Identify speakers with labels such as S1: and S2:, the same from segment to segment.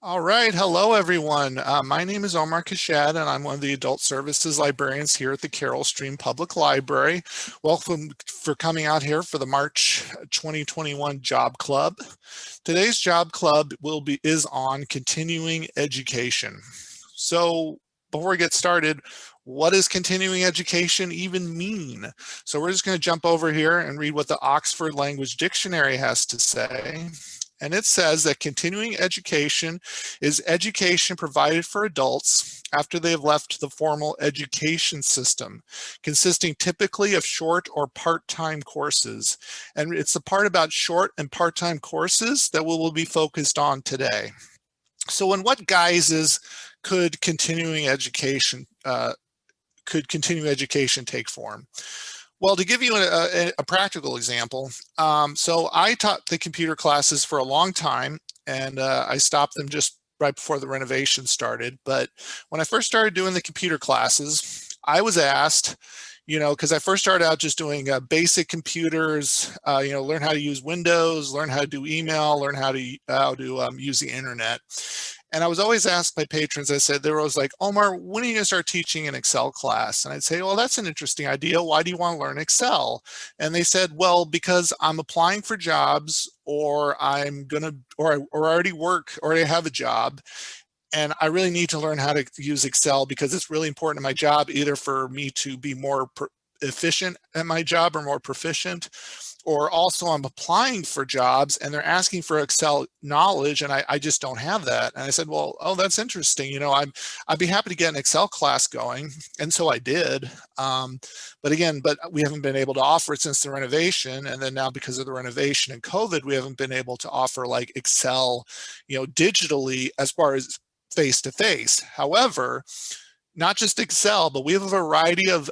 S1: All right, hello everyone. My name is Omar Kashad and I'm one of the Adult Services Librarians here at the Carroll Stream Public Library. Welcome for coming out here for the March 2021 Job Club. Today's Job Club is on continuing education. So before we get started, what does continuing education even mean? So we're just going to jump over here and read what the Oxford Language Dictionary has to say. And it says that continuing education is education provided for adults after they have left the formal education system, consisting typically of short or part-time courses. And it's the part about short and part-time courses that we will be focused on today. So in what guises could continuing education take form? Well, to give you a practical example, so I taught the computer classes for a long time, and I stopped them just right before the renovation started. But when I first started doing the computer classes, I was asked, because I first started out just doing basic computers, learn how to use Windows, learn how to do email, learn how to use the internet. And I was always asked by patrons, they were always like, Omar, when are you going to start teaching an Excel class? And I'd say, well, that's an interesting idea. Why do you want to learn Excel? And they said, well, because I'm applying for jobs, or I already work, or I have a job. And I really need to learn how to use Excel because it's really important in my job, either for me to be more efficient at my job or more proficient, or also I'm applying for jobs and they're asking for Excel knowledge and I just don't have that. And I said, well, oh, that's interesting. I'd be happy to get an Excel class going. And so I did. But we haven't been able to offer it since the renovation. And then now because of the renovation and COVID, we haven't been able to offer like Excel, digitally as far as face-to-face. However, not just Excel, but we have a variety of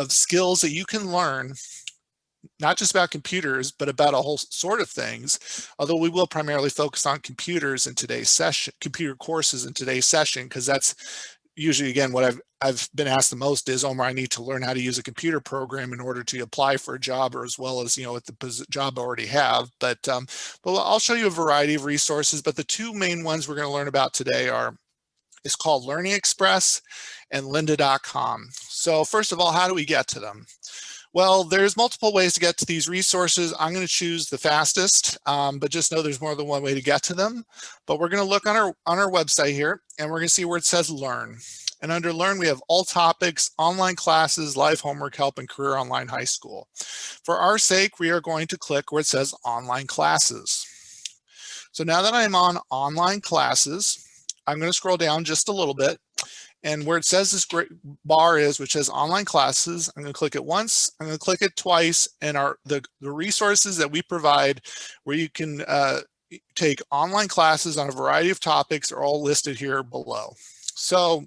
S1: skills that you can learn, not just about computers, but about a whole sort of things. Although we will primarily focus on computers in today's session, computer courses in today's session, because that's usually, again, what I've been asked the most is, Omar, I need to learn how to use a computer program in order to apply for a job, or as well as, at the job I already have. But I'll show you a variety of resources, but the two main ones we're going to learn about today is called Learning Express and Lynda.com. So first of all, how do we get to them? Well, there's multiple ways to get to these resources. I'm going to choose the fastest, but just know there's more than one way to get to them. But we're going to look on our website here, and we're going to see where it says Learn. And under Learn, we have all topics, online classes, live homework help, and career online high school. For our sake, we are going to click where it says Online Classes. So now that I'm on Online Classes, I'm going to scroll down just a little bit. And where it says this great bar is, which says online classes, I'm going to click it once, I'm going to click it twice, and the resources that we provide where you can take online classes on a variety of topics are all listed here below. So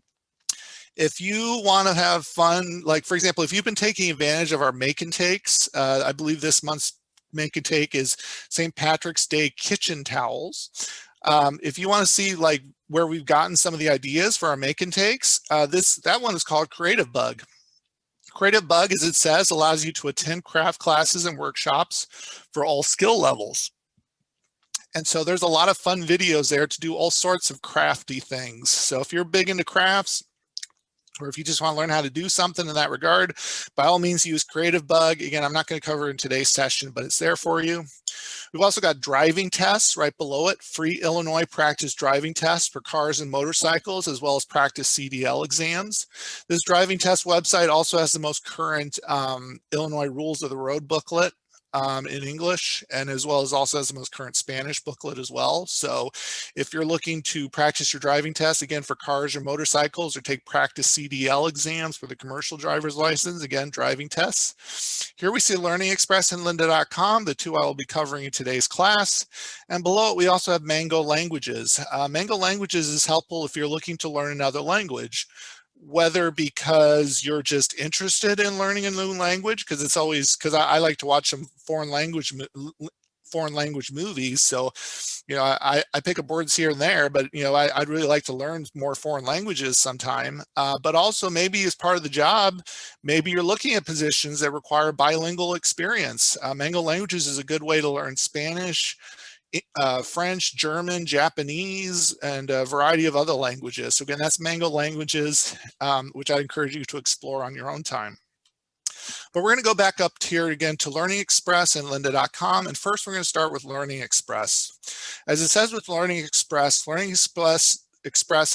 S1: if you want to have fun, like for example, if you've been taking advantage of our make and takes, I believe this month's make and take is St. Patrick's Day kitchen towels. If you want to see like where we've gotten some of the ideas for our make and takes, that one is called Creative Bug. Creative Bug, as it says, allows you to attend craft classes and workshops for all skill levels. And so there's a lot of fun videos there to do all sorts of crafty things. So if you're big into crafts, or if you just want to learn how to do something in that regard, by all means use Creative Bug. Again, I'm not going to cover it in today's session, but it's there for you. We've also got driving tests right below it, free Illinois practice driving tests for cars and motorcycles, as well as practice CDL exams. This driving test website also has the most current Illinois Rules of the Road booklet in English, and as well as also has the most current Spanish booklet as well. So if you're looking to practice your driving test, again, for cars or motorcycles, or take practice CDL exams for the commercial driver's license, again, driving tests. Here we see Learning Express and Lynda.com, the two I will be covering in today's class. And below it, we also have Mango Languages. Mango Languages is helpful if you're looking to learn another language, whether because you're just interested in learning a new language, because I like to watch some foreign language movies. So, I pick up words here and there, but, I'd really like to learn more foreign languages sometime. But also maybe as part of the job, maybe you're looking at positions that require bilingual experience. Mango Languages is a good way to learn Spanish, French, German, Japanese, and a variety of other languages. So again, that's Mango Languages, which I encourage you to explore on your own time. But we're going to go back up here again to Learning Express and lynda.com. And first, we're going to start with Learning Express. As it says with Learning Express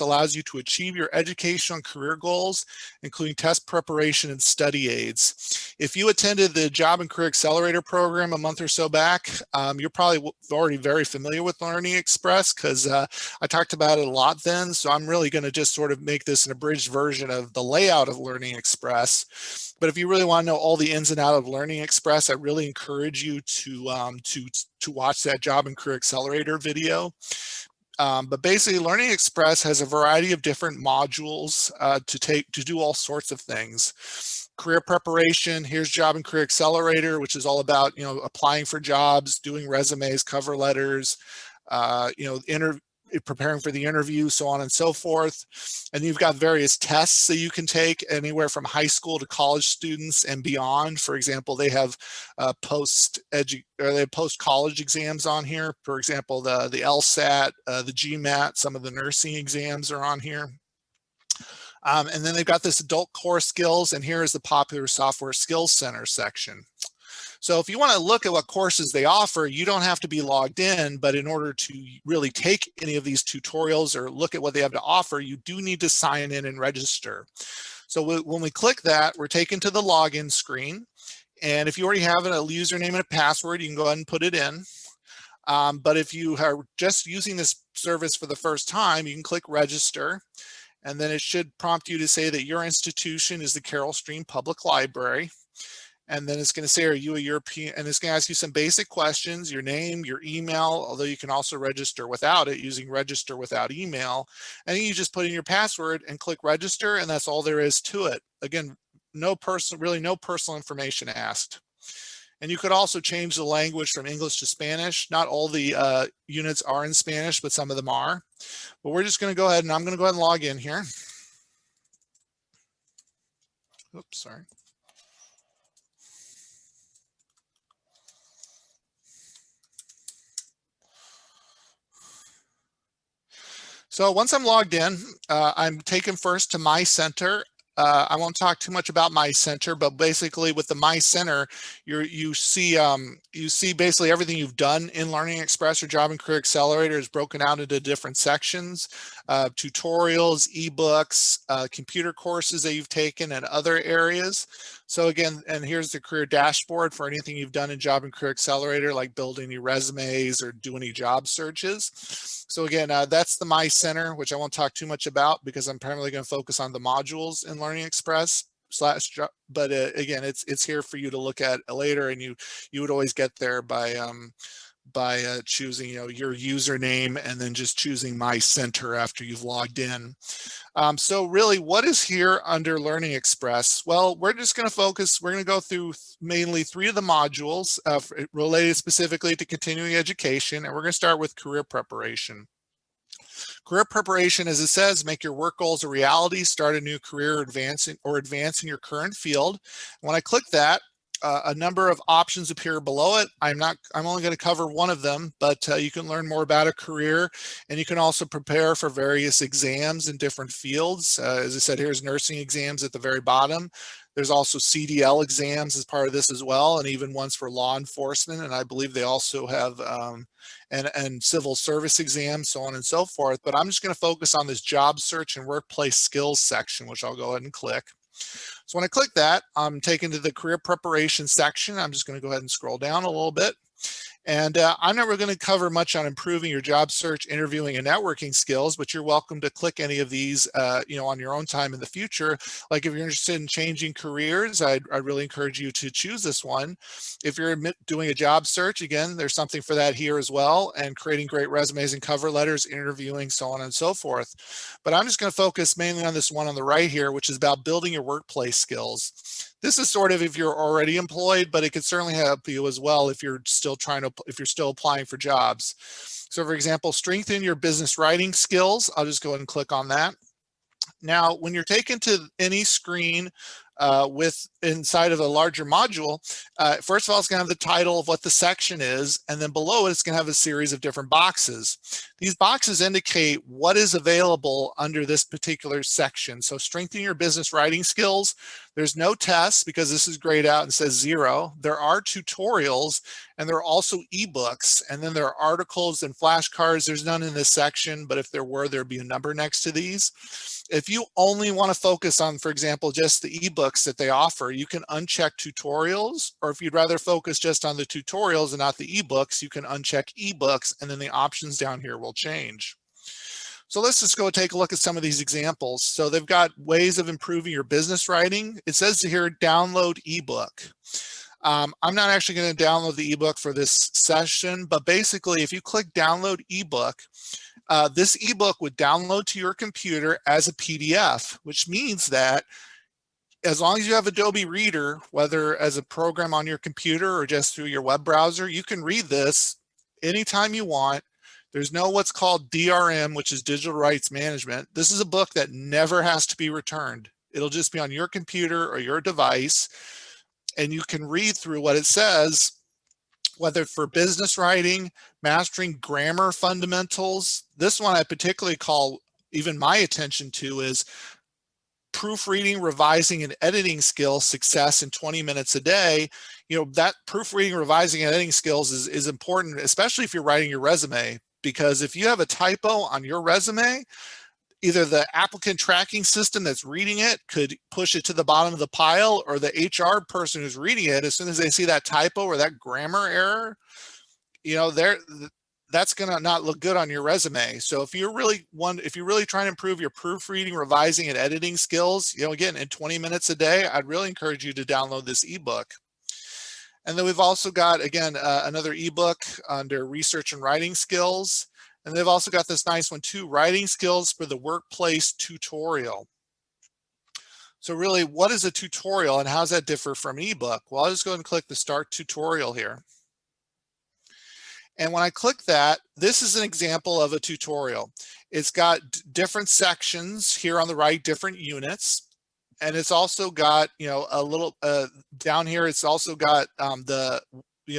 S1: allows you to achieve your educational and career goals, including test preparation and study aids. If you attended the Job and Career Accelerator program a month or so back, you're probably already very familiar with Learning Express because I talked about it a lot then. So I'm really going to just sort of make this an abridged version of the layout of Learning Express. But if you really want to know all the ins and outs of Learning Express, I really encourage you to watch that Job and Career Accelerator video. But basically, Learning Express has a variety of different modules to do all sorts of things. Career preparation, here's Job and Career Accelerator, which is all about, applying for jobs, doing resumes, cover letters, preparing for the interview, so on and so forth. And you've got various tests that you can take anywhere from high school to college students and beyond. For example, they have post-college exams on here. For example, the LSAT, the GMAT, some of the nursing exams are on here. And then they've got this adult core skills, and here is the popular software skills center section. So if you want to look at what courses they offer, you don't have to be logged in, but in order to really take any of these tutorials or look at what they have to offer, you do need to sign in and register. So when we click that, we're taken to the login screen. And if you already have a username and a password, you can go ahead and put it in. But if you are just using this service for the first time, you can click register. And then it should prompt you to say that your institution is the Carroll Stream Public Library. And then it's going to say, are you a European? And it's going to ask you some basic questions, your name, your email, although you can also register without it using register without email. And then you just put in your password and click register, and that's all there is to it. Again, really no personal information asked. And you could also change the language from English to Spanish. Not all the units are in Spanish, but some of them are. But we're just going to go ahead, and I'm going to go ahead and log in here. Oops, sorry. So once I'm logged in, I'm taken first to My Center. I won't talk too much about My Center, but basically with the My Center, you see basically everything you've done in Learning Express or Job and Career Accelerator is broken out into different sections, tutorials, ebooks, computer courses that you've taken, and other areas. So again, and here's the career dashboard for anything you've done in Job and Career Accelerator, like building your resumes or doing any job searches. So again, that's the My Center, which I won't talk too much about because I'm primarily going to focus on the modules in Learning Express. But again, it's here for you to look at later, and you would always get there by choosing your username and then just choosing My Center after you've logged in. So really, what is here under Learning Express? Well, we're just going to focus, we're going to go through mainly 3 of the modules related specifically to continuing education, and we're going to start with career preparation. Career preparation, as it says, make your work goals a reality, start a new career, advance in your current field. When I click that, a number of options appear below it. I'm only going to cover one of them, but you can learn more about a career, and you can also prepare for various exams in different fields. As I said, here's nursing exams at the very bottom. There's also CDL exams as part of this as well, and even ones for law enforcement. And I believe they also have and civil service exams, so on and so forth. But I'm just going to focus on this job search and workplace skills section, which I'll go ahead and click. So when I click that, I'm taken to the career preparation section. I'm just going to go ahead and scroll down a little bit. And I'm not really going to cover much on improving your job search, interviewing, and networking skills, but you're welcome to click any of these, on your own time in the future. Like if you're interested in changing careers, I'd really encourage you to choose this one. If you're doing a job search, again, there's something for that here as well, and creating great resumes and cover letters, interviewing, so on and so forth. But I'm just going to focus mainly on this one on the right here, which is about building your workplace skills. This is sort of if you're already employed, but it could certainly help you as well if you're still applying for jobs. So for example, strengthen your business writing skills. I'll just go ahead and click on that. Now, when you're taken to any screen with inside of a larger module, first of all, it's going to have the title of what the section is, and then below it, it's going to have a series of different boxes. These boxes indicate what is available under this particular section. So strengthening your business writing skills, there's no tests because this is grayed out and says 0. There are tutorials, and there are also ebooks, and then there are articles and flashcards. There's none in this section, but if there were, there'd be a number next to these. If you only want to focus on, for example, just the ebooks that they offer, you can uncheck tutorials, or if you'd rather focus just on the tutorials and not the ebooks, you can uncheck ebooks, and then the options down here will change. So let's just go take a look at some of these examples. So they've got ways of improving your business writing. It says here, download ebook. I'm not actually going to download the ebook for this session, but basically if you click download ebook, this ebook would download to your computer as a PDF, which means that as long as you have Adobe Reader, whether as a program on your computer or just through your web browser, you can read this anytime you want. There's no what's called DRM, which is digital rights management. This is a book that never has to be returned. It'll just be on your computer or your device, and you can read through what it says, whether for business writing, mastering grammar fundamentals. This one I particularly call even my attention to is proofreading, revising, and editing skills success in 20 minutes a day. You know, that proofreading, revising, and editing skills is important, especially if you're writing your resume, because if you have a typo on your resume, either the applicant tracking system that's reading it could push it to the bottom of the pile, or the HR person who's reading it, as soon as they see that typo or that grammar error, you know, that's going to not look good on your resume. So if you're really trying to improve your proofreading, revising, and editing skills, you know, again, in 20 minutes a day, I'd really encourage you to download this ebook. And then we've also got, again, another ebook under research and writing skills. And they've also got this nice one too, writing skills for the workplace tutorial. So really, what is a tutorial and how does that differ from an ebook? Well, I'll just go ahead and click the start tutorial here. And when I click that, this is an example of a tutorial. It's got different sections here on the right, different units. And it's also got, you know, a little down here, it's also got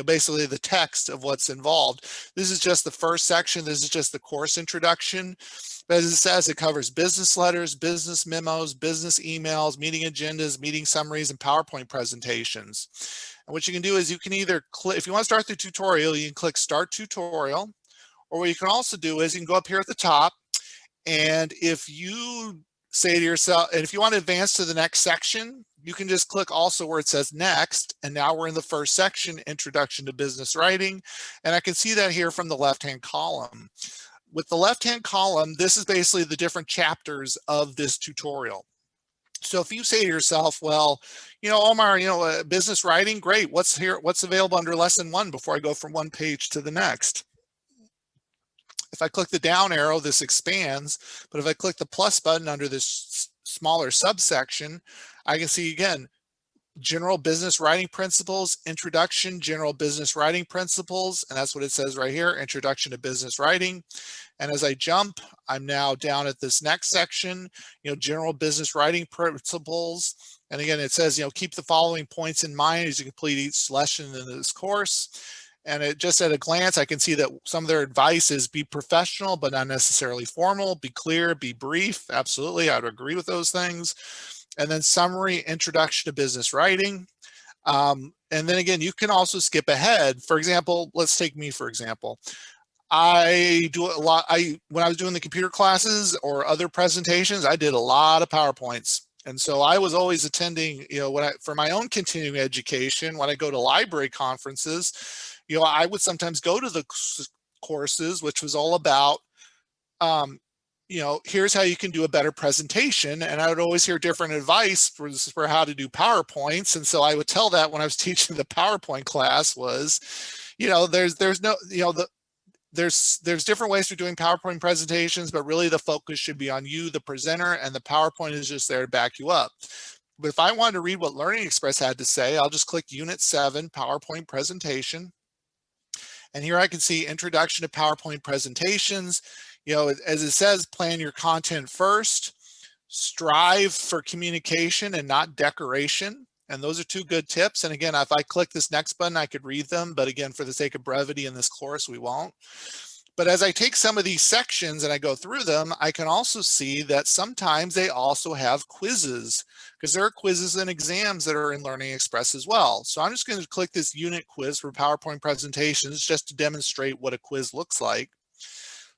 S1: basically the text of what's involved. This is just the first section. This is just the course introduction. But as it says, it covers business letters, business memos, business emails, meeting agendas, meeting summaries, and PowerPoint presentations. And what you can do is you can either click, if you want to start the tutorial, you can click Start Tutorial, or what you can also do is you can go up here at the top, and if you say to yourself, and if you want to advance to the next section, you can just click also where it says next, and now we're in the first section, Introduction to Business Writing, and I can see that here from the left-hand column. With the left-hand column, this is basically the different chapters of this tutorial. So if you say to yourself, well, you know, Omar, you know, business writing, great. What's here? What's available under lesson 1 before I go from one page to the next? If I click the down arrow, this expands, but if I click the plus button under this smaller subsection, I can see again, general business writing principles, introduction, general business writing principles, and that's what it says right here, introduction to business writing. And as I jump, I'm now down at this next section, you know, general business writing principles. And again, it says, you know, keep the following points in mind as you complete each lesson in this course. And it just at a glance, I can see that some of their advice is be professional, but not necessarily formal, be clear, be brief. Absolutely, I would agree with those things. And then summary, introduction to business writing. And then again, you can also skip ahead. For example, let's take me, for example. I do a lot, when I was doing the computer classes or other presentations, I did a lot of PowerPoints. And so I was always attending, you know, for my own continuing education, when I go to library conferences, you know, I would sometimes go to the courses, which was all about, you know, here's how you can do a better presentation. And I would always hear different advice for how to do PowerPoints. And so I would tell that when I was teaching the PowerPoint class was, you know, there's no, you know, there's different ways for doing PowerPoint presentations, but really the focus should be on you, the presenter, and the PowerPoint is just there to back you up. But if I wanted to read what Learning Express had to say, I'll just click Unit 7, PowerPoint Presentation. And here I can see Introduction to PowerPoint Presentations. You know, as it says, plan your content first. Strive for communication and not decoration. And those are two good tips. And again, if I click this next button, I could read them. But again, for the sake of brevity in this course, we won't. But as I take some of these sections and I go through them, I can also see that sometimes they also have quizzes, because there are quizzes and exams that are in Learning Express as well. So I'm just going to click this unit quiz for PowerPoint presentations just to demonstrate what a quiz looks like.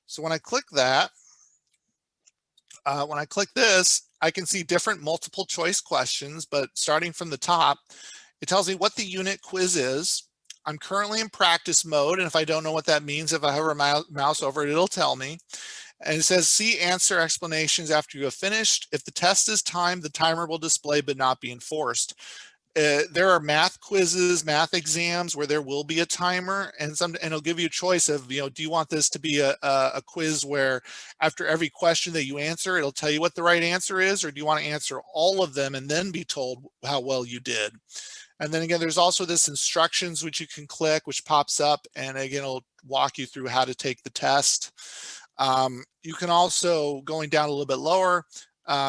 S1: So when I click that, when I click this, I can see different multiple choice questions, but starting from the top, it tells me what the unit quiz is. I'm currently in practice mode, and if I don't know what that means, if I hover my mouse over it, it'll tell me. And it says, see answer explanations after you have finished. If the test is timed, the timer will display but not be enforced. There are math quizzes, math exams where there will be a timer, and it'll give you a choice of, do you want this to be a quiz where after every question that you answer, it'll tell you what the right answer is, or do you want to answer all of them and then be told how well you did? And then again, there's also this instructions which you can click, which pops up, and again, it'll walk you through how to take the test. You can also, going down a little bit lower,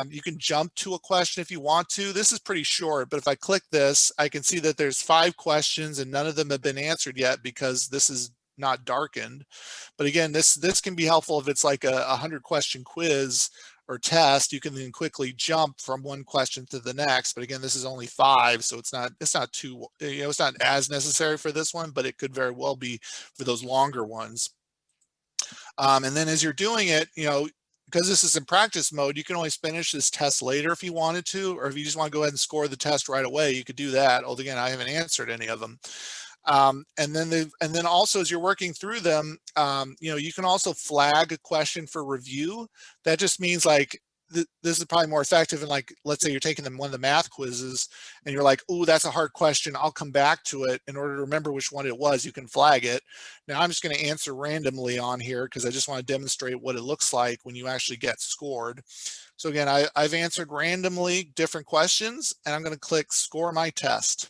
S1: you can jump to a question if you want to. This is pretty short, but if I click this, I can see that there's 5 questions and none of them have been answered yet because this is not darkened. But again, this can be helpful if it's like a 100-question quiz or test. You can then quickly jump from one question to the next. But again, this is only 5, so it's not too, it's not as necessary for this one, but it could very well be for those longer ones. And then as you're doing it, because this is in practice mode, you can always finish this test later if you wanted to, or if you just want to go ahead and score the test right away, you could do that. Although again, I haven't answered any of them. And then also as you're working through them, you can also flag a question for review. That just means like, this is probably more effective in, like, let's say you're taking one of the math quizzes and you're like, oh, that's a hard question, I'll come back to it. In order to remember which one it was, you can flag it. Now I'm just going to answer randomly on here because I just want to demonstrate what it looks like when you actually get scored. So again, I've answered randomly different questions, and I'm going to click score my test.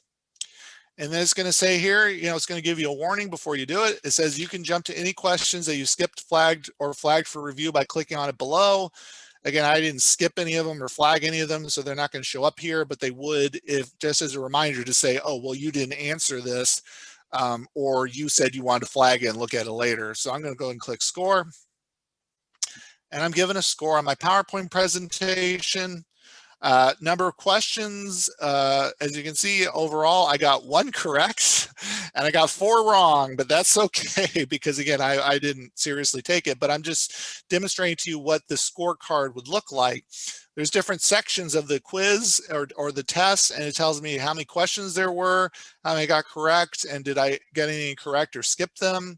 S1: And then it's going to say here, it's going to give you a warning before you do it. It says you can jump to any questions that you skipped, flagged, or flagged for review by clicking on it below. Again, I didn't skip any of them or flag any of them, so they're not going to show up here, but they would if, just as a reminder to say, oh, well, you didn't answer this, or you said you wanted to flag it and look at it later. So I'm going to go and click score. And I'm given a score on my PowerPoint presentation. Number of questions, as you can see, overall, I got 1 correct and I got 4 wrong, but that's okay because again, I didn't seriously take it, but I'm just demonstrating to you what the scorecard would look like. There's different sections of the quiz or the test, and it tells me how many questions there were, how many I got correct, and did I get any incorrect or skip them.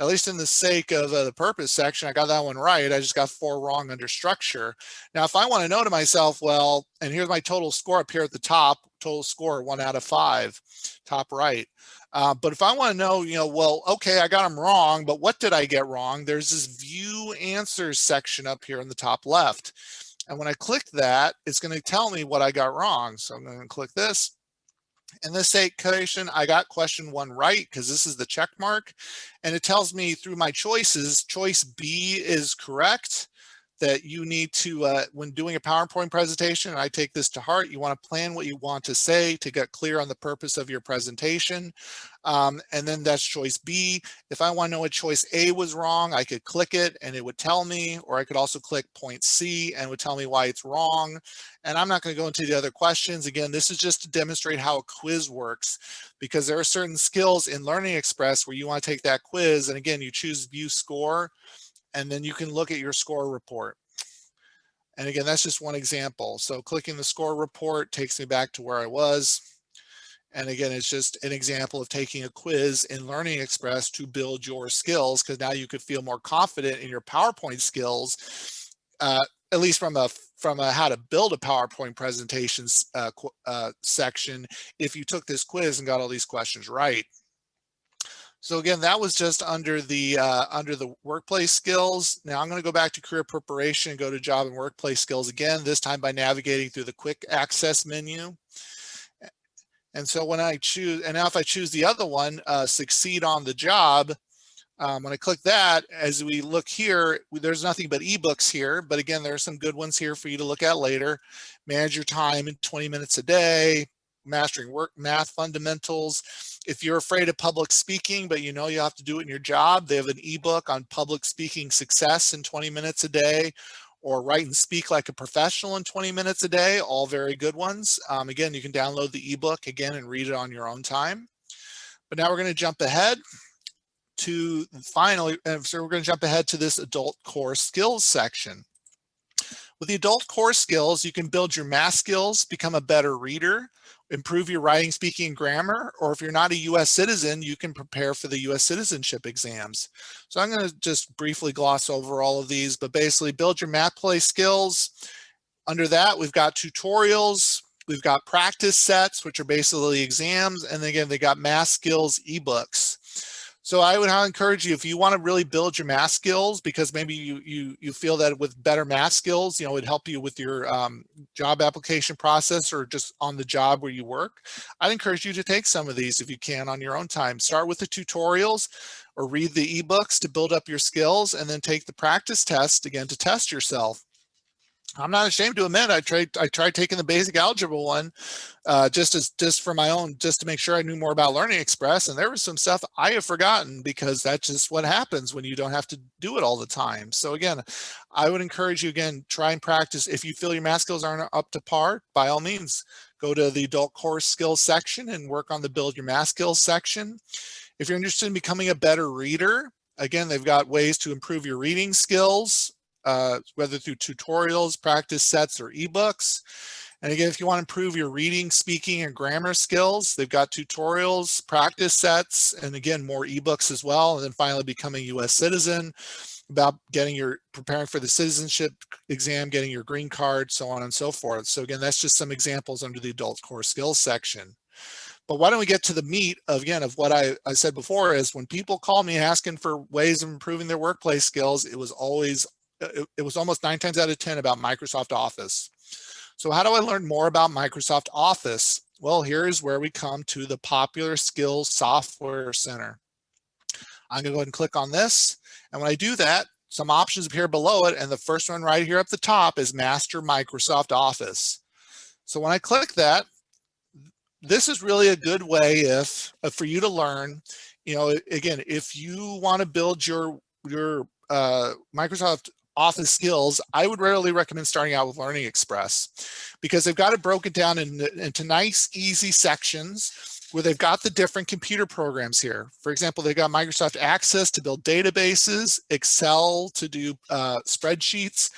S1: At least in the sake of the purpose section, I got that one right. I just got 4 wrong under structure. Now, if I want to know to myself, well, and here's my total score up here at the top, total score 1 out of 5, top right. But if I want to know, well, okay, I got them wrong, but what did I get wrong? There's this view answers section up here in the top left. And when I click that, it's going to tell me what I got wrong. So I'm going to click this. In this situation, I got question 1 right because this is the check mark, and it tells me through my choices, choice B is correct, that you need to, when doing a PowerPoint presentation, and I take this to heart, you want to plan what you want to say to get clear on the purpose of your presentation. And then that's choice B. If I want to know what choice A was wrong, I could click it and it would tell me, or I could also click point C and it would tell me why it's wrong. And I'm not going to go into the other questions. Again, this is just to demonstrate how a quiz works, because there are certain skills in Learning Express where you want to take that quiz. And again, you choose view score, and then you can look at your score report. And again, that's just one example. So clicking the score report takes me back to where I was. And again, it's just an example of taking a quiz in Learning Express to build your skills, because now you could feel more confident in your PowerPoint skills, at least from a how to build a PowerPoint presentations section, if you took this quiz and got all these questions right. So again, that was just under the workplace skills. Now I'm going to go back to career preparation and go to job and workplace skills again, this time by navigating through the quick access menu. And so when I choose, and now if I choose the other one, succeed on the job, When I click that, as we look here, there's nothing but ebooks here, but again, there are some good ones here for you to look at later. Manage your time in 20 minutes a day, mastering work math fundamentals. If you're afraid of public speaking, but you know you have to do it in your job, they have an ebook on public speaking success in 20 minutes a day, or write and speak like a professional in 20 minutes a day, all very good ones. Again, you can download the ebook again and read it on your own time. But now we're going to jump ahead to finally, so we're going to jump ahead to this adult core skills section. With the adult core skills, you can build your math skills, become a better reader, improve your writing, speaking, and grammar, or if you're not a US citizen, you can prepare for the US citizenship exams. So I'm going to just briefly gloss over all of these, but basically build your math play skills. Under that, we've got tutorials, we've got practice sets, which are basically exams, and again, they got math skills ebooks. So I would encourage you, if you want to really build your math skills, because maybe you feel that with better math skills, it'd help you with your job application process or just on the job where you work. I'd encourage you to take some of these if you can on your own time. Start with the tutorials or read the ebooks to build up your skills, and then take the practice test again to test yourself. I'm not ashamed to admit I tried taking the basic algebra one just for my own, just to make sure I knew more about Learning Express, and there was some stuff I have forgotten because that's just what happens when you don't have to do it all the time. So again, I would encourage you, again, try and practice. If you feel your math skills aren't up to par, by all means, go to the adult core skills section and work on the build your math skills section. If you're interested in becoming a better reader, again, they've got ways to improve your reading skills, whether through tutorials, practice sets, or ebooks. And again, if you want to improve your reading, speaking, and grammar skills, they've got tutorials, practice sets, and again, more ebooks as well. And then finally, becoming a US citizen, about preparing for the citizenship exam, getting your green card, so on and so forth. So again, that's just some examples under the adult core skills section. But why don't we get to the meat of what I said before, is when people call me asking for ways of improving their workplace skills, it was almost 9 times out of 10 about Microsoft Office. So how do I learn more about Microsoft Office? Well, here's where we come to the Popular Skills Software Center. I'm going to go ahead and click on this. And when I do that, some options appear below it. And the first one right here up the top is Master Microsoft Office. So when I click that, this is really a good way for you to learn. Again, if you want to build your Microsoft Office skills, I would really recommend starting out with Learning Express, because they've got it broken down into nice, easy sections where they've got the different computer programs here. For example, they've got Microsoft Access to build databases, Excel to do spreadsheets.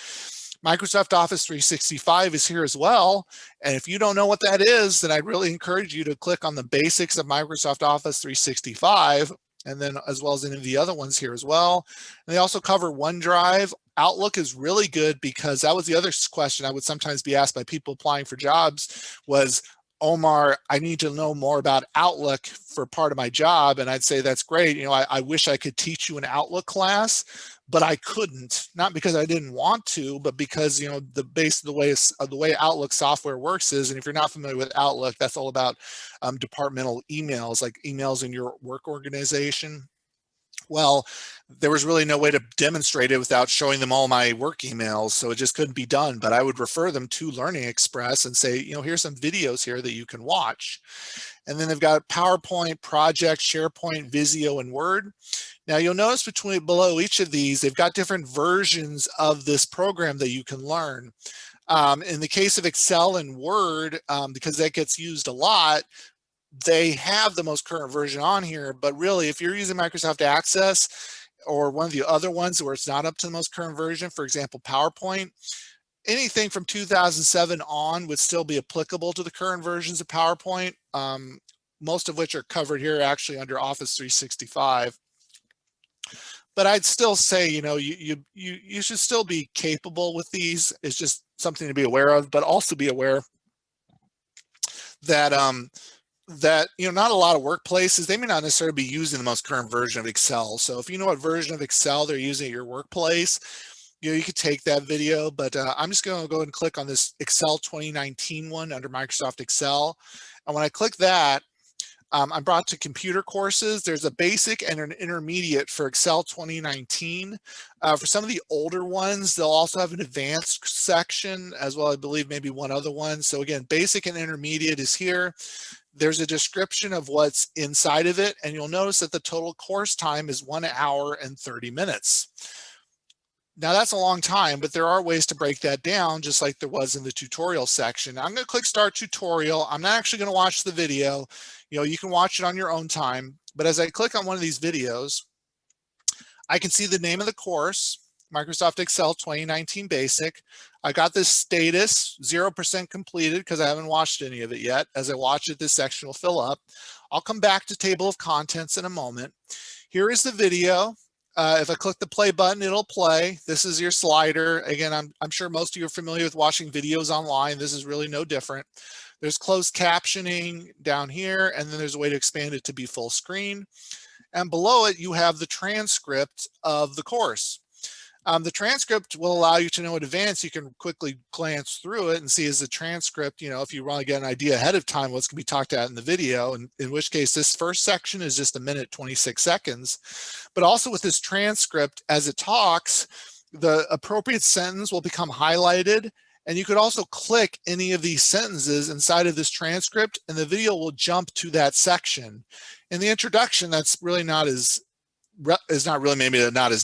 S1: Microsoft Office 365 is here as well. And if you don't know what that is, then I'd really encourage you to click on the basics of Microsoft Office 365, and then as well as any of the other ones here as well. And they also cover OneDrive. Outlook is really good, because that was the other question I would sometimes be asked by people applying for jobs was, Omar, I need to know more about Outlook for part of my job. And I'd say, that's great. I wish I could teach you an Outlook class, but I couldn't, not because I didn't want to, but because, the way Outlook software works is, and if you're not familiar with Outlook, that's all about departmental emails, like emails in your work organization. Well, there was really no way to demonstrate it without showing them all my work emails, so it just couldn't be done. But I would refer them to Learning Express and say, here's some videos here that you can watch. And then they've got PowerPoint, Project, SharePoint, Visio, and Word. Now you'll notice below each of these, they've got different versions of this program that you can learn. In the case of Excel and Word, because that gets used a lot, they have the most current version on here. But really, if you're using Microsoft Access or one of the other ones where it's not up to the most current version, for example, PowerPoint, anything from 2007 on would still be applicable to the current versions of PowerPoint, most of which are covered here actually under Office 365. But I'd still say, you should still be capable with these. It's just something to be aware of, but also be aware that not a lot of workplaces, they may not necessarily be using the most current version of Excel. So if you know what version of Excel they're using at your workplace, you could take that video. But I'm just going to go and click on this Excel 2019 one under Microsoft Excel. And when I click that, I'm brought to computer courses. There's a basic and an intermediate for Excel 2019. For some of the older ones, they'll also have an advanced section as well. I believe maybe one other one. So again, basic and intermediate is here. There's a description of what's inside of it, and you'll notice that the total course time is 1 hour and 30 minutes. Now that's a long time, but there are ways to break that down just like there was in the tutorial section. I'm going to click start tutorial. I'm not actually going to watch the video. You can watch it on your own time, but as I click on one of these videos, I can see the name of the course, Microsoft Excel 2019 Basic. I got this status 0% completed because I haven't watched any of it yet. As I watch it, this section will fill up. I'll come back to table of contents in a moment. Here is the video. If I click the play button, it'll play. This is your slider. Again, I'm sure most of you are familiar with watching videos online. This is really no different. There's closed captioning down here, and then there's a way to expand it to be full screen. And below it, you have the transcript of the course. The transcript will allow you to know in advance. You can quickly glance through it and see as the transcript, if you want to get an idea ahead of time what's going to be talked about in the video, and in which case this first section is just 1:26 seconds. But also with this transcript, as it talks, the appropriate sentence will become highlighted, and you could also click any of these sentences inside of this transcript and the video will jump to that section. In the introduction, that's really not as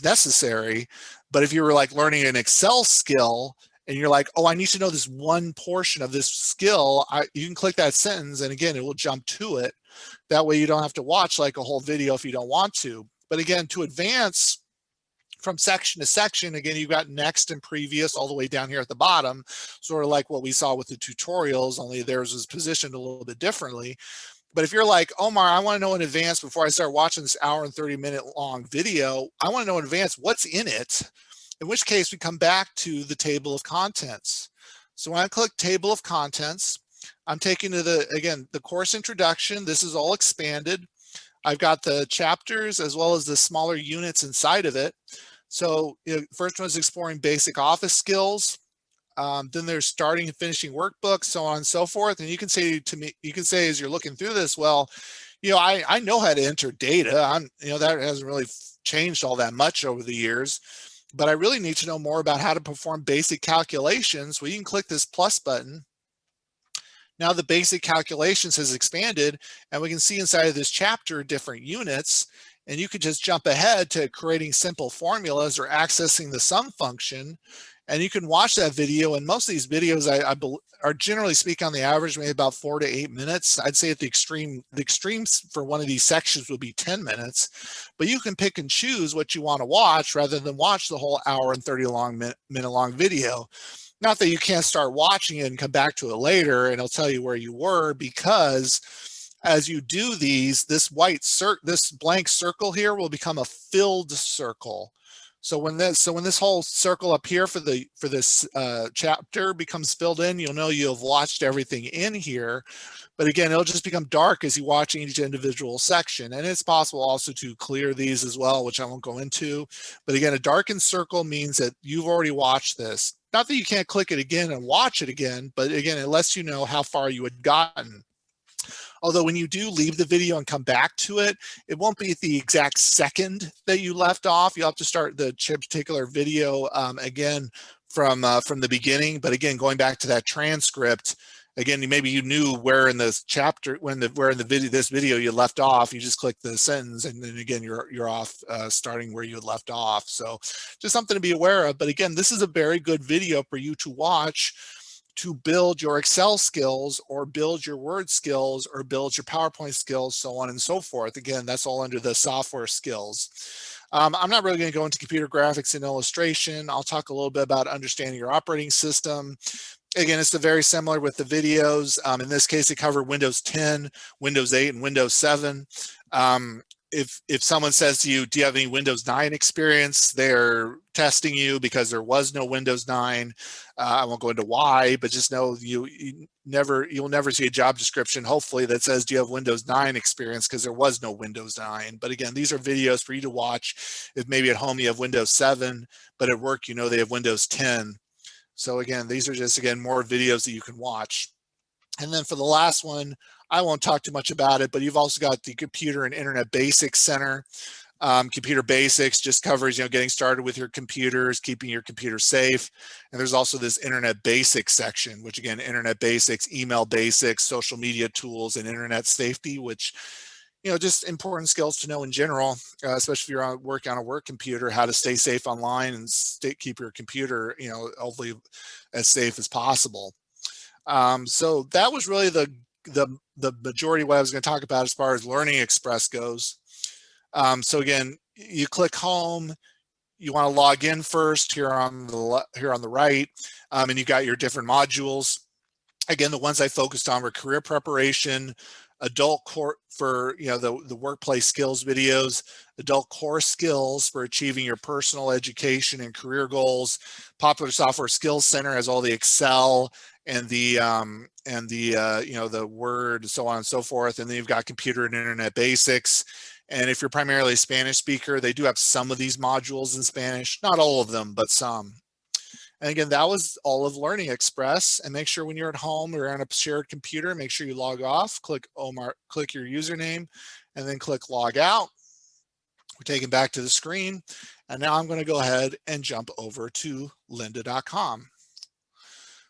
S1: necessary. But if you were like learning an Excel skill and you're like, oh, I need to know this one portion of this skill, you can click that sentence and again, it will jump to it. That way you don't have to watch like a whole video if you don't want to. But again, to advance from section to section, again, you've got next and previous all the way down here at the bottom, sort of like what we saw with the tutorials, only theirs was positioned a little bit differently. But if you're like, Omar, I want to know in advance before I start watching this hour and 30-minute long video, I want to know in advance what's in it, in which case we come back to the table of contents. So when I click table of contents, I'm taken to the course introduction. This is all expanded. I've got the chapters as well as the smaller units inside of it. So first one is exploring basic office skills. Then there's starting and finishing workbooks, so on and so forth. And you can say to me, as you're looking through this, well, I know how to enter data. That hasn't really changed all that much over the years, but I really need to know more about how to perform basic calculations. Well, you can click this plus button. Now the basic calculations has expanded, and we can see inside of this chapter different units, and you could just jump ahead to creating simple formulas or accessing the sum function. And you can watch that video, and most of these videos are generally speaking on the average maybe about 4 to 8 minutes. I'd say at the extremes for one of these sections would be 10 minutes, but you can pick and choose what you want to watch rather than watch the whole hour and 30 minute long video. Not that you can't start watching it and come back to it later and it'll tell you where you were, because as you do these, this blank circle here will become a filled circle. So when this whole circle up here for this chapter becomes filled in, you'll know you've watched everything in here. But again, it'll just become dark as you watch each individual section. And it's possible also to clear these as well, which I won't go into. But again, a darkened circle means that you've already watched this. Not that you can't click it again and watch it again, but again, it lets you know how far you had gotten. Although when you do leave the video and come back to it, it won't be at the exact second that you left off. You'll have to start the particular video again from the beginning. But again, going back to that transcript, again, maybe you knew where in this chapter, this video you left off. You just click the sentence, and then again you're off starting where you had left off. So just something to be aware of. But again, this is a very good video for you to watch to build your Excel skills or build your Word skills or build your PowerPoint skills, so on and so forth. Again, that's all under the software skills. I'm not really going to go into computer graphics and illustration. I'll talk a little bit about understanding your operating system. Again, it's very similar with the videos. In this case, they cover Windows 10, Windows 8, and Windows 7. If someone says to you, do you have any Windows 9 experience? They're testing you because there was no Windows 9. I won't go into why, but just know you'll never see a job description, hopefully, that says, do you have Windows 9 experience? Because there was no Windows 9. But again, these are videos for you to watch if maybe at home you have Windows 7, but at work they have Windows 10. So again, these are just, more videos that you can watch. And then for the last one, I won't talk too much about it, but you've also got the Computer and Internet Basics Center. Computer basics just covers, getting started with your computers, keeping your computer safe. And there's also this internet basics section, which again, internet basics, email basics, social media tools, and internet safety, which, just important skills to know in general, especially if you're working on a work computer, how to stay safe online and keep your computer, hopefully as safe as possible. So that was really the majority of what I was going to talk about as far as Learning Express goes. So again, you click home, you want to log in first here on the right, and you got your different modules. Again, the ones I focused on were career preparation, adult core for the workplace skills videos, adult core skills for achieving your personal education and career goals. Popular Software Skills Center has all the Excel and the the Word, so on and so forth. And then you've got Computer and Internet Basics. And if you're primarily a Spanish speaker, they do have some of these modules in Spanish, not all of them, but some. And again, that was all of Learning Express. And make sure when you're at home or on a shared computer, make sure you log off, click your username, and then click log out. We're taken back to the screen. And now I'm going to go ahead and jump over to lynda.com.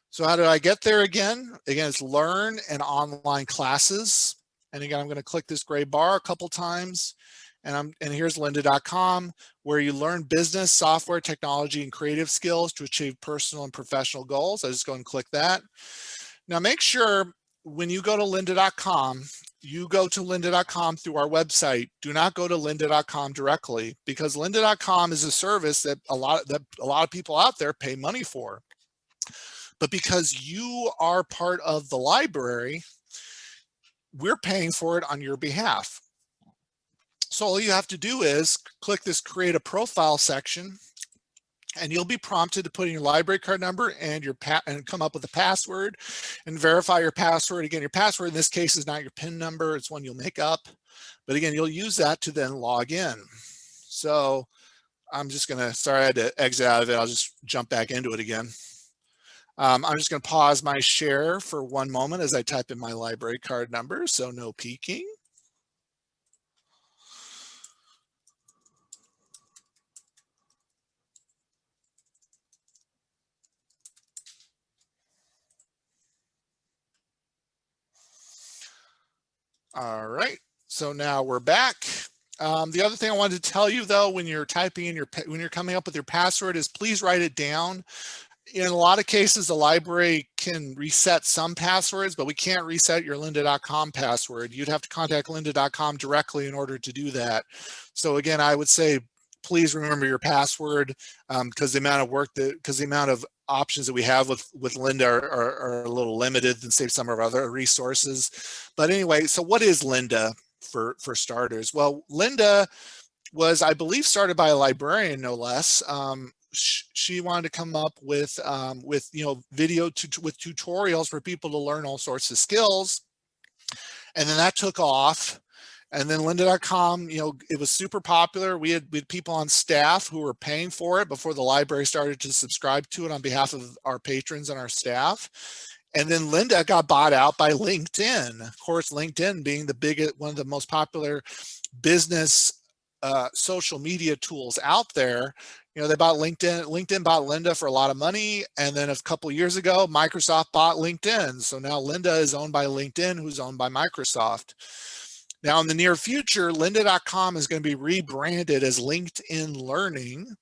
S1: So how do I get there again? Again, it's Learn and Online Classes. And again, I'm going to click this gray bar a couple times. And here's lynda.com, where you learn business, software, technology, and creative skills to achieve personal and professional goals. I just go and click that. Now make sure when you go to lynda.com, you go to lynda.com through our website. Do not go to lynda.com directly, because lynda.com is a service that a lot of people out there pay money for. But because you are part of the library, we're paying for it on your behalf. So all you have to do is click this create a profile section, and you'll be prompted to put in your library card number and and come up with a password and verify your password. Again, your password in this case is not your PIN number, it's one you'll make up. But again, you'll use that to then log in. So I'm just gonna, sorry I had to exit out of it, I'll just jump back into it again. I'm just gonna pause my share for one moment as I type in my library card number, so no peeking. All right, so now we're back. The other thing I wanted to tell you though, when you're typing in when you're coming up with your password, is please write it down. In a lot of cases, the library can reset some passwords, but we can't reset your lynda.com password. You'd have to contact lynda.com directly in order to do that. So again, I would say, please remember your password, because the amount of options that we have with Lynda are a little limited than say some of our other resources. But anyway, so what is Lynda for starters? Well, Lynda was, I believe, started by a librarian, no less. She wanted to come up with video with tutorials for people to learn all sorts of skills, and then that took off. And then lynda.com, it was super popular. We had people on staff who were paying for it before the library started to subscribe to it on behalf of our patrons and our staff. And then Lynda got bought out by LinkedIn. Of course, LinkedIn being one of the most popular business social media tools out there. They bought LinkedIn. LinkedIn bought Lynda for a lot of money. And then a couple of years ago, Microsoft bought LinkedIn. So now Lynda is owned by LinkedIn, who's owned by Microsoft. Now, in the near future, lynda.com is going to be rebranded as LinkedIn Learning.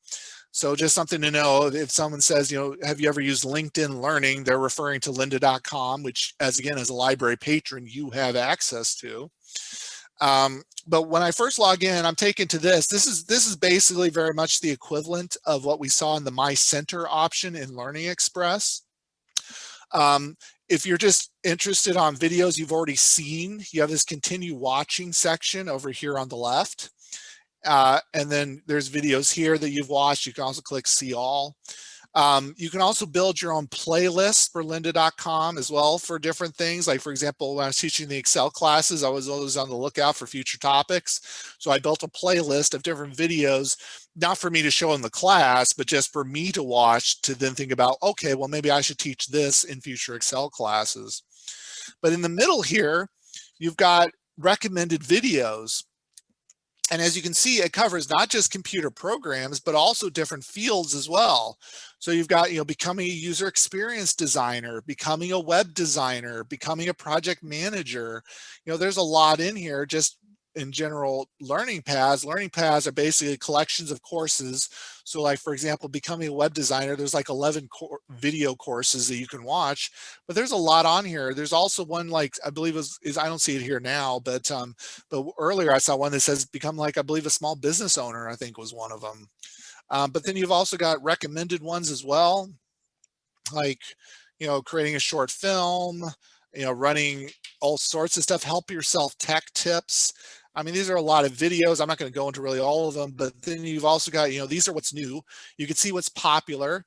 S1: So just something to know, if someone says, have you ever used LinkedIn Learning, they're referring to lynda.com, which, as a library patron, you have access to. But when I first log in, I'm taken to this. This is basically very much the equivalent of what we saw in the My Center option in Learning Express. If you're just interested on videos you've already seen, you have this continue watching section over here on the left. And then there's videos here that you've watched. You can also click see all. You can also build your own playlist for lynda.com as well for different things. Like, for example, when I was teaching the Excel classes, I was always on the lookout for future topics. So I built a playlist of different videos, not for me to show in the class, but just for me to watch to then think about, okay, well, maybe I should teach this in future Excel classes. But in the middle here, you've got recommended videos. And as you can see, it covers not just computer programs, but also different fields as well. So you've got, becoming a user experience designer, becoming a web designer, becoming a project manager. There's a lot in here just in general. Learning paths. Learning paths are basically collections of courses. So like, for example, becoming a web designer, there's like 11 video courses that you can watch, but there's a lot on here. There's also one, like, I believe is I don't see it here now, but earlier I saw one that says become, like, I believe, a small business owner, I think was one of them. But then you've also got recommended ones as well, like, creating a short film, running all sorts of stuff, help yourself tech tips. I mean, these are a lot of videos. I'm not going to go into really all of them, but then you've also got, these are what's new. You can see what's popular,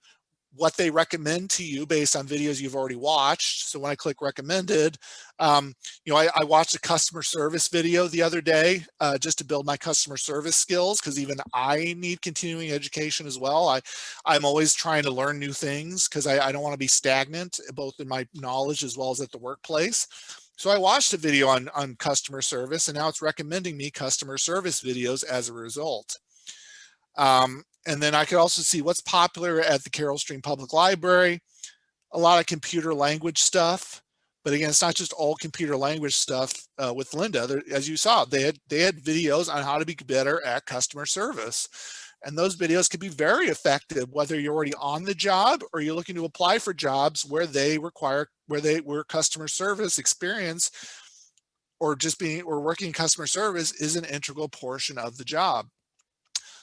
S1: what they recommend to you based on videos you've already watched. So when I click recommended, I watched a customer service video the other day just to build my customer service skills, because even I need continuing education as well. I'm always trying to learn new things because I don't want to be stagnant, both in my knowledge as well as at the workplace. So I watched a video on customer service, and now it's recommending me customer service videos as a result. And then I could also see what's popular at the Carroll Stream Public Library. A lot of computer language stuff, but again, it's not just all computer language stuff. With Lynda, as you saw, they had videos on how to be better at customer service, and those videos could be very effective whether you're already on the job or you're looking to apply for jobs where where customer service experience or working in customer service is an integral portion of the job.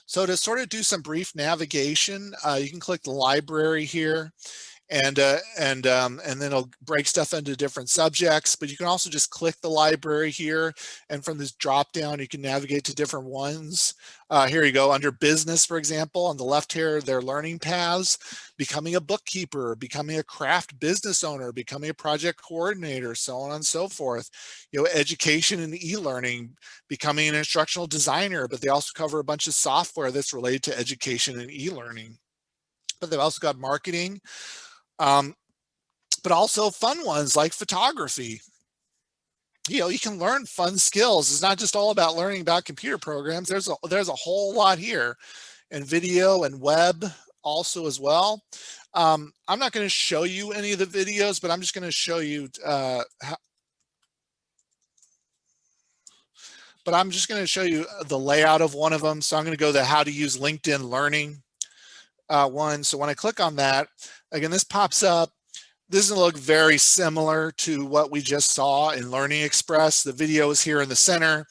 S1: So to sort of do some brief navigation, you can click the library here, and then it'll break stuff into different subjects. But you can also just click the library here, and from this drop down, you can navigate to different ones. Here you go, under business, for example, on the left here, their learning paths: becoming a bookkeeper, becoming a craft business owner, becoming a project coordinator, so on and so forth. Education and e-learning, becoming an instructional designer, but they also cover a bunch of software that's related to education and e-learning. But they've also got marketing, but also fun ones like photography. You can learn fun skills. It's not just all about learning about computer programs. There's a whole lot here, and video and web also as well. I'm not going to show you any of the videos, but I'm just going to show you the layout of one of them. So I'm going to go to how to use LinkedIn Learning one. So when I click on that, again, this pops up. This is going to look very similar to what we just saw in Learning Express. The video is here in the center.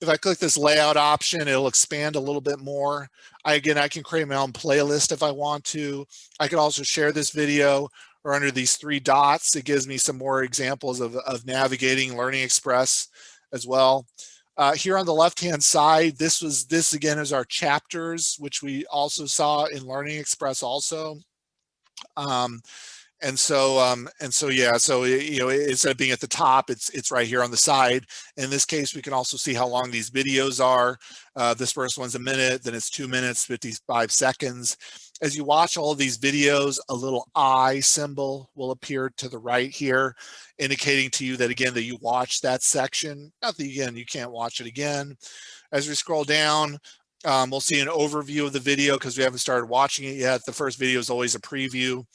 S1: If I click this layout option, it'll expand a little bit more. I can create my own playlist if I want to. I could also share this video, or under these three dots, it gives me some more examples of navigating Learning Express as well. Here on the left-hand side, this again is our chapters, which we also saw in Learning Express also. Instead of being at the top, it's right here on the side. In this case, we can also see how long these videos are. This first one's a minute, then it's 2 minutes, 55 seconds. As you watch all of these videos, a little I symbol will appear to the right here, indicating to you that, again, that you watched that section. Not that, again, you can't watch it again. As we scroll down, we'll see an overview of the video because we haven't started watching it yet. The first video is always a preview.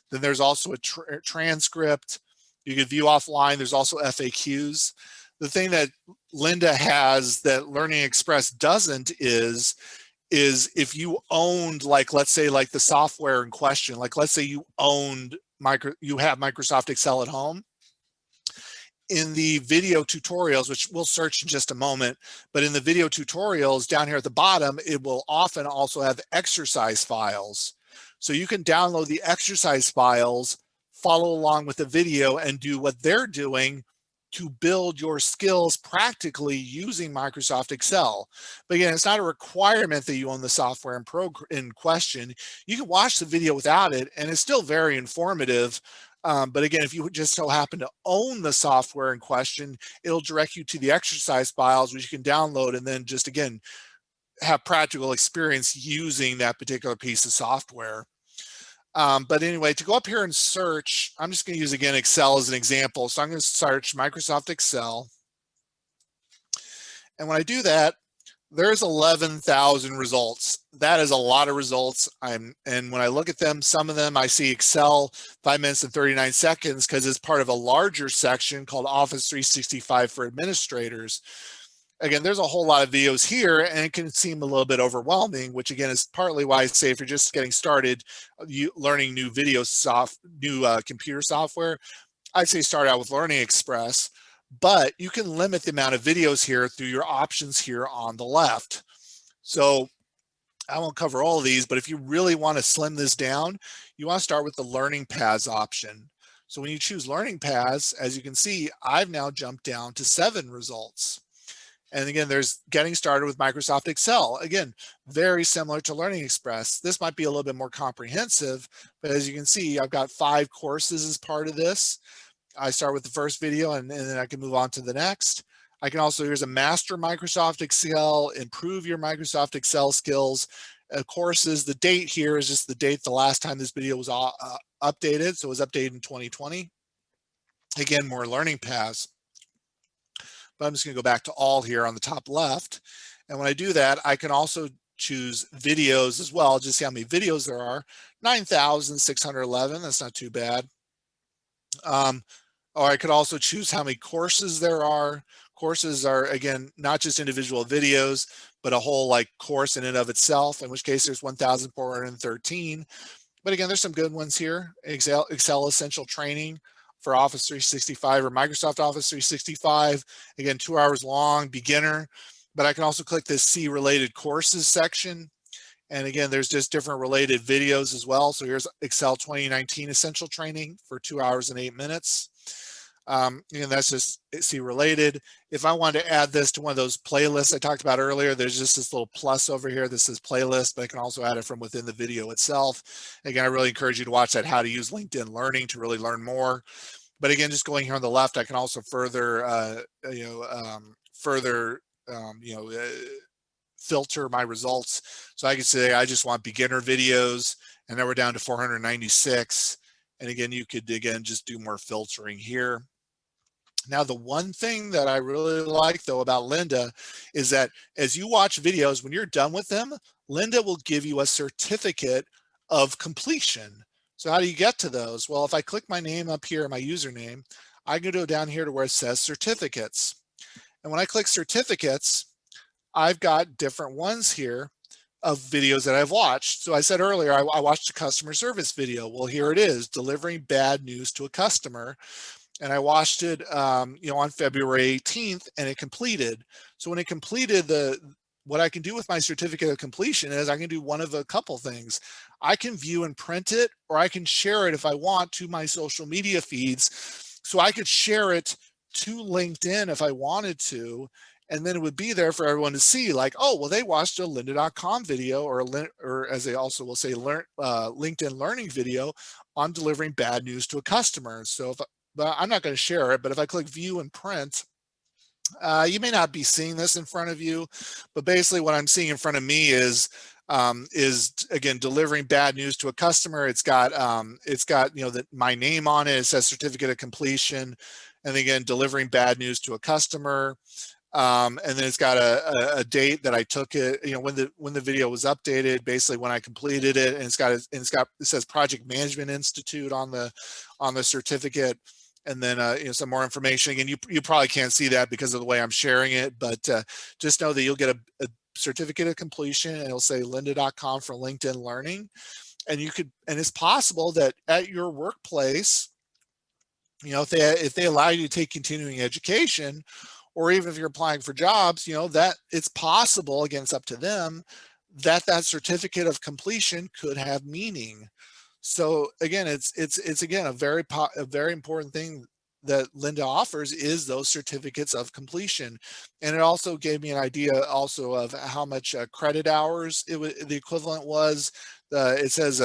S1: Then there's also a transcript. You can view offline. There's also FAQs. The thing that Lynda has that Learning Express doesn't is if you owned, like, let's say, like the software in question, like let's say you have Microsoft Excel at home. In the video tutorials, which we'll search in just a moment, but in the video tutorials down here at the bottom, it will often also have exercise files. So you can download the exercise files, follow along with the video, and do what they're doing to build your skills practically using Microsoft Excel. But again, it's not a requirement that you own the software in question. You can watch the video without it, and it's still very informative. But again, if you just so happen to own the software in question, it'll direct you to the exercise files, which you can download and then just, again, have practical experience using that particular piece of software. But anyway, to go up here and search, I'm just going to use again Excel as an example. So I'm going to search Microsoft Excel. And when I do that, there's 11,000 results. That is a lot of results. And when I look at them, some of them I see Excel 5 minutes and 39 seconds because it's part of a larger section called Office 365 for administrators. Again, there's a whole lot of videos here and it can seem a little bit overwhelming, which again is partly why I say if you're just getting started learning new computer software, I'd say start out with Learning Express. But you can limit the amount of videos here through your options here on the left. So I won't cover all of these, but if you really want to slim this down, you want to start with the Learning Paths option. So when you choose Learning Paths, as you can see, I've now jumped down to 7 results. And again, there's getting started with Microsoft Excel. Again, very similar to Learning Express. This might be a little bit more comprehensive, but as you can see, I've got 5 courses as part of this. I start with the first video and then I can move on to the next. I can also, here's a master Microsoft Excel, improve your Microsoft Excel skills. Courses, the date here is just the date the last time this video was updated. So it was updated in 2020. Again, more learning paths. But I'm just going to go back to all here on the top left. And when I do that, I can also choose videos as well. Just see how many videos there are. 9,611. That's not too bad. Or I could also choose how many courses there are. Courses are, again, not just individual videos, but a whole like course in and of itself, in which case there's 1,413. But again, there's some good ones here. Excel Essential Training for Office 365 or Microsoft Office 365. Again, 2 hours long, beginner. But I can also click this See Related Courses section. And again, there's just different related videos as well. So here's Excel 2019 Essential Training for 2 hours and 8 minutes. Again, that's just See Related. If I wanted to add this to one of those playlists I talked about earlier, there's just this little plus over here. This is playlist, but I can also add it from within the video itself. Again, I really encourage you to watch that How to Use LinkedIn Learning to really learn more. But again, just going here on the left, I can also further, filter my results. So I can say I just want beginner videos, and then we're down to 496. And again, you could just do more filtering here. Now, the one thing that I really like though about Lynda is that as you watch videos, when you're done with them, Lynda will give you a certificate of completion. So how do you get to those? Well, if I click my name up here, my username, I can go down here to where it says certificates. And when I click certificates, I've got different ones here of videos that I've watched. So I said earlier, I watched a customer service video. Well, here it is, delivering bad news to a customer. And I watched it, on February 18th, and it completed. So when it completed, what I can do with my certificate of completion is I can do one of a couple things. I can view and print it, or I can share it if I want to my social media feeds. So I could share it to LinkedIn if I wanted to, and then it would be there for everyone to see, like, oh, well, they watched a lynda.com video, or as they also will say, LinkedIn Learning video on delivering bad news to a customer. So but I'm not going to share it, but if I click view and print, you may not be seeing this in front of you, but basically what I'm seeing in front of me is again, delivering bad news to a customer. It's got my name on it. It says certificate of completion. And again, delivering bad news to a customer. And then it's got a date that I took it, when the video was updated, basically when I completed it, and it says Project Management Institute on the certificate, and then some more information. Again, you probably can't see that because of the way I'm sharing it, but just know that you'll get a certificate of completion, and it'll say lynda.com for LinkedIn Learning, and it's possible that at your workplace, if they allow you to take continuing education, or even if you're applying for jobs, that it's possible, again, it's up to them, that certificate of completion could have meaning. So again, it's again, a very important thing that Lynda offers is those certificates of completion. And it also gave me an idea also of how much credit hours the equivalent was. It says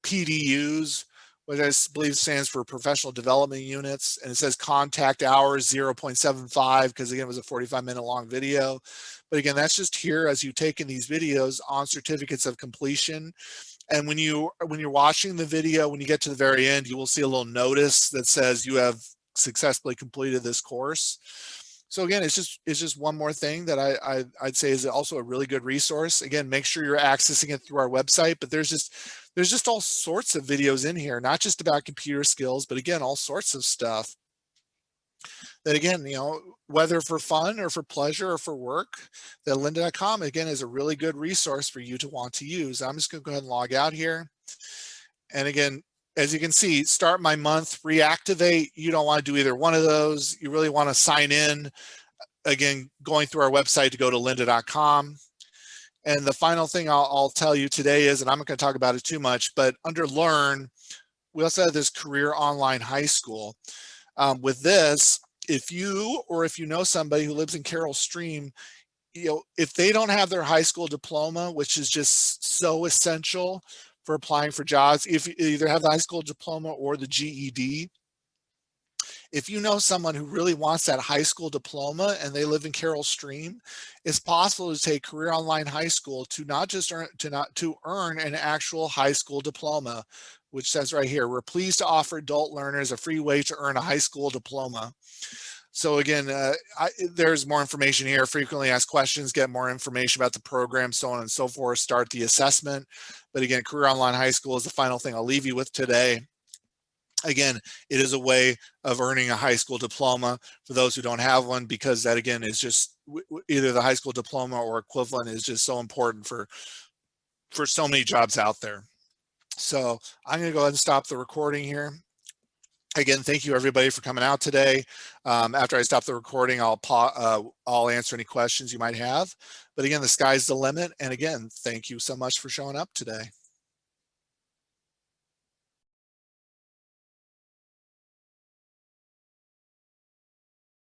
S1: PDUs, which I believe stands for professional development units, and it says contact hours 0.75 because again it was a 45-minute long video. But again, that's just here as you take in these videos on certificates of completion. And when you're watching the video, when you get to the very end, you will see a little notice that says you have successfully completed this course. So again, it's just one more thing that I'd say is also a really good resource. Again, make sure you're accessing it through our website, but there's just all sorts of videos in here, not just about computer skills, but again, all sorts of stuff that, again, whether for fun or for pleasure or for work, that lynda.com, again, is a really good resource for you to want to use. I'm just going to go ahead and log out here. And again, as you can see, start my month, reactivate. You don't want to do either one of those. You really want to sign in. Again, going through our website to go to lynda.com. And the final thing I'll tell you today is, and I'm not going to talk about it too much, but under Learn, we also have this Career Online High School. With this, if you know somebody who lives in Carroll Stream, if they don't have their high school diploma, which is just so essential for applying for jobs, if you either have the high school diploma or the GED, if you know someone who really wants that high school diploma and they live in Carroll Stream, it's possible to take Career Online High School to earn an actual high school diploma, which says right here, we're pleased to offer adult learners a free way to earn a high school diploma. So again, there's more information here. Frequently asked questions, get more information about the program, so on and so forth, start the assessment. But again, Career Online High School is the final thing I'll leave you with today. Again, it is a way of earning a high school diploma for those who don't have one, because that, again, is just either the high school diploma or equivalent is just so important for so many jobs out there. So I'm going to go ahead and stop the recording here. Again, thank you everybody for coming out today. After I stop the recording, I'll answer any questions you might have. But again, the sky's the limit. And again, thank you so much for showing up today.